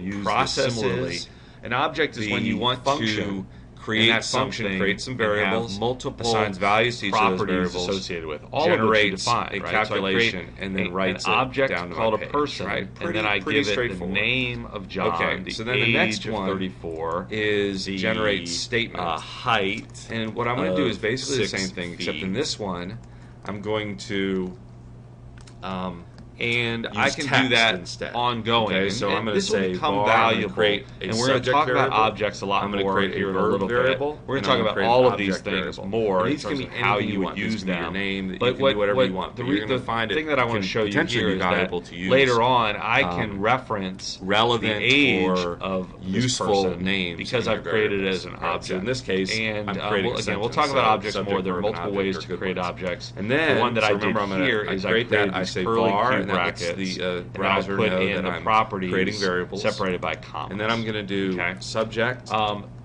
it processes. An object is when you want to creates something, creates some variables, multiple assigns values to each of those variables associated with all generates of which you define, a right? calculation, So and then writes an object it down to called my a person, page, right? and then I give it the name of John. Okay, so then the next one 34 is generate statement, height, and what I'm going to do is basically the same thing, feet. except in this one, I'm going to. And I can do that instead. Ongoing. Okay, so and I'm going to say become valuable, and we're going to talk about objects a lot I'm more create here in a little variable, bit. We're going to talk about all of these things more in terms of how you would use use them. Your name, but you can do whatever you want. The thing that I want to show you here is that use, later on I can reference relevant the age or of useful names because I've created it as an object. So in this case, and again, we'll talk about objects more. There are multiple ways to create objects. And then the one that I did here is I created I say curly var, Q brackets. Browser put in the the properties creating variables separated by commas. And then I'm going to do subject.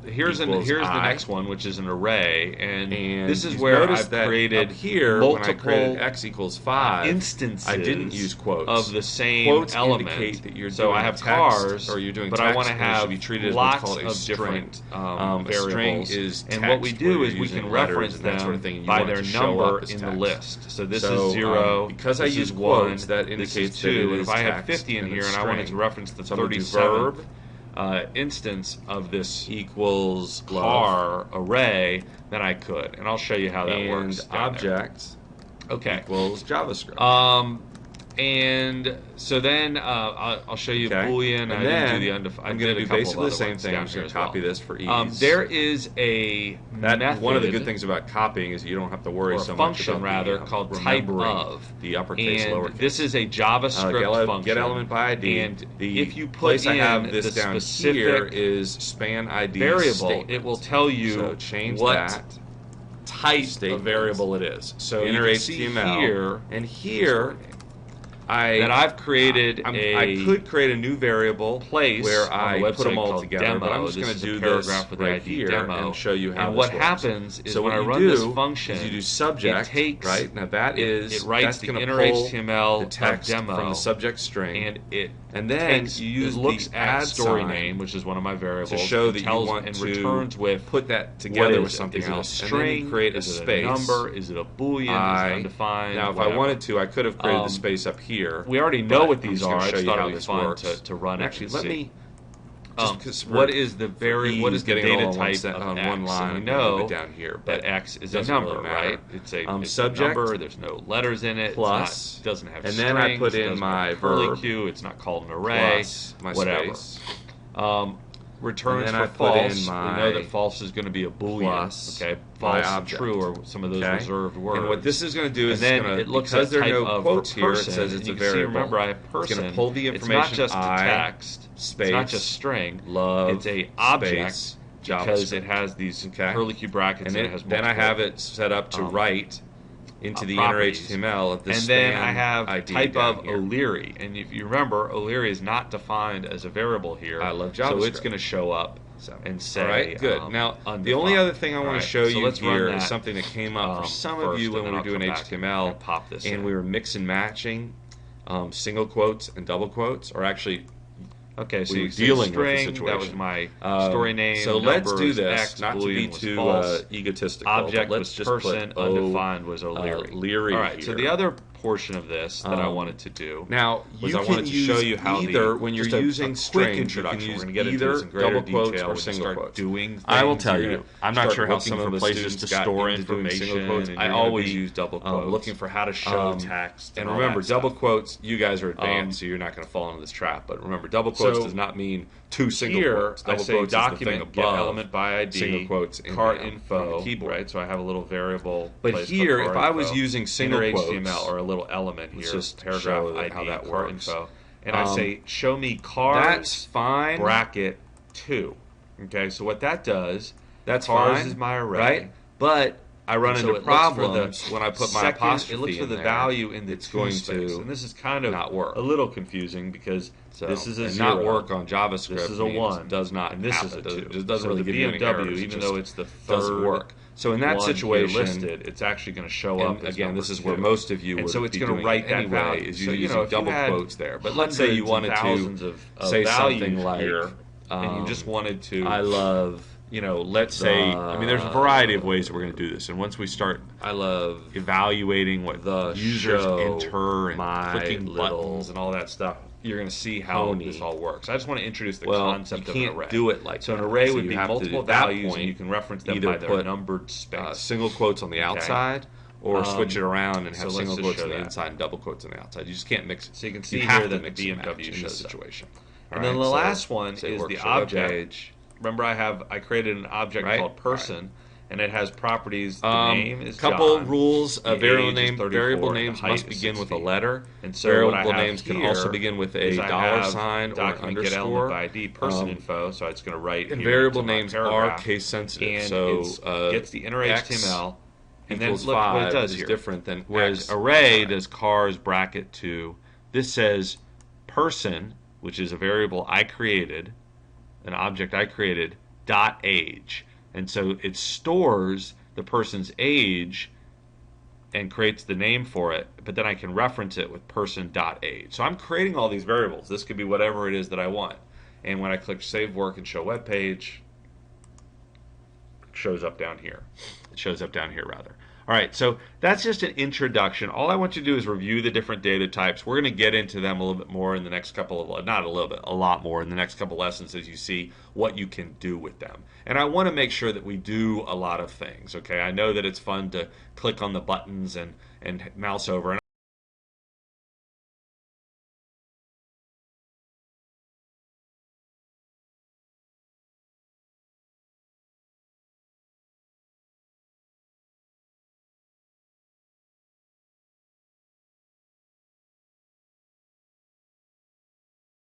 Here's the next one, which is an array, and this is you've where noticed I've created up here multiple when I created x equals 5 instances. I didn't use quotes of the same quotes element. Indicate that you're so doing I have text, cars, or you're doing but text, I want to have be treated lots as what's called of different a variables. string is and what we do is we can reference and them that sort of thing. by their number in the list. So this is 0. Because I use quotes, that indicates 2. that If I have 50 in here and I wanted to reference the 37th instance of this equals car array, then I could, and I'll show you how that works. Object equals JavaScript. And so then I'll show you Boolean. And I then didn't do the undefined. I'm going to do basically the same thing. I'm just going to copy this for ease. There is a method. One of the good things about copying is you don't have to worry so much about rather called type of the uppercase, and lowercase. This is a JavaScript function. Get element by ID. And the if you put place in I have this the down specific here is span ID variable, statement. it will tell you so change what that type statement. of variable it is. So inner you can see HTML here, and here. I've created I could create a new variable place where I put them all together, demo. but I'm just going to do this right here and show you how and this what works. happens is so when I what run this function, is you do subject, it takes, right? Now that is it writes that's the going to inner pull HTML the text demo from the subject string, and then it looks at story name, which is one of my variables, to show that you want and to returns with put that together with something else. else. Is it a string? And then you create a is space. It a number? Is it a Boolean? Is it undefined? Now, if whatever. I wanted to, I could have created the space up here. We already know what these are. I just thought how it would be this fun works. to run it. Actually, and let see. me. What is the data type on of one X? line? And we know down here, that X is a number, right? It's a subject, number. There's no letters in it. Plus, it doesn't have and strings, then I put in my curly Q. It's not called an array. Plus my whatever. Space. Returns and for then I put false. in my we know that false is going to be a Boolean. Plus okay, my false and object. true or some of those reserved words. And what this is going to do is and then it's gonna, it looks because at there are type no of quotes here, it person, says it's a you variable. See, remember, I have person. It's going to pull the information. It's not just text. Space. It's not just string. Love. It's a object space, because it has these curly Q brackets and it has then I have it set up to write into the inner HTML of the and then I have ID type of here. O'Leary, and if you remember, O'Leary is not defined as a variable here. I love JavaScript. So it's going to show up and say, all right, good. Now, the only other thing I want to show you here is something that came up for some of you when we were doing HTML, and we were mix and matching single quotes and double quotes, or actually. Okay, so we you're dealing string, with the situation. That was my story name. So let's do this. X, not to be too egotistical. Object let's was just person. put Undefined was O'Leary. Leary. All right. Here. So the other portion of this that I wanted to do now was I wanted to show you how either when you're using strings, you can use we're going to get into either this in greater double quotes detail or single quotes. Doing things. I will tell you, I'm not sure how some of the places to store information. I always use double quotes. Looking for how to show text. And remember, double quotes. You guys are advanced, so you're not going to fall into this trap. But remember, double quotes does not mean two single quotes. Double quotes document above, get element by ID, single quotes, cart info, on the keyboard. right? So I have a little variable. But here, if I was using single quotes, HTML or a little element here, just paragraph show ID, how that cart works. info, and I say show me cars. That's fine. Bracket 2. Okay, so what that does, that's cars fine, is my array, right? But I run into problems when I put my apostrophe It looks for in the there. value in the It's two going space, to and this is kind of not work. a little confusing because this is a and 0. not work on JavaScript. This is a 1. Does not. And this happen. is a 2. It doesn't for really the give you any BMW, errors. even It though it's the doesn't third work. So in that one situation, listed, it's actually going to show up. And again, this is 2. where most of you and would so it's be going to doing write that anyway. value. Is so, using double quotes there. But let's say you wanted to of say value something like, here, and you just wanted to I love let's say, there's a variety of ways that we're going to do this. And once we start evaluating what the users enter and clicking buttons and all that stuff, you're going to see how this all works. I just want to introduce the concept of an array. Do it like so. An array would be multiple values, and you can reference them by their numbered space. Single quotes on the outside, or switch it around and have single quotes on the inside and double quotes on the outside. You just can't mix it. So you can see here that the BMW shows the situation. And then the last one is the object. Remember, I created an object called person. And it has properties. The name is couple John. Rules. Variable names must begin with a letter. And so variable names can also begin with a $sign or an underscore. Get ID person info. So it's going to write. And variable names are case sensitive. And so gets the inner HTML. And then look what it does here. Different than whereas array does cars bracket 2. This says person, which is a variable I created, an object I created, .age. And so it stores the person's age and creates the name for it, but then I can reference it with person.age. So I'm creating all these variables. This could be whatever it is that I want. And when I click Save Work and Show Web Page, it shows up down here. All right, so that's just an introduction. All I want you to do is review the different data types. We're going to get into them a little bit more in the next couple of, not a little bit, a lot more in the next couple lessons as you see what you can do with them. And I want to make sure that we do a lot of things, okay? I know that it's fun to click on the buttons and mouse over.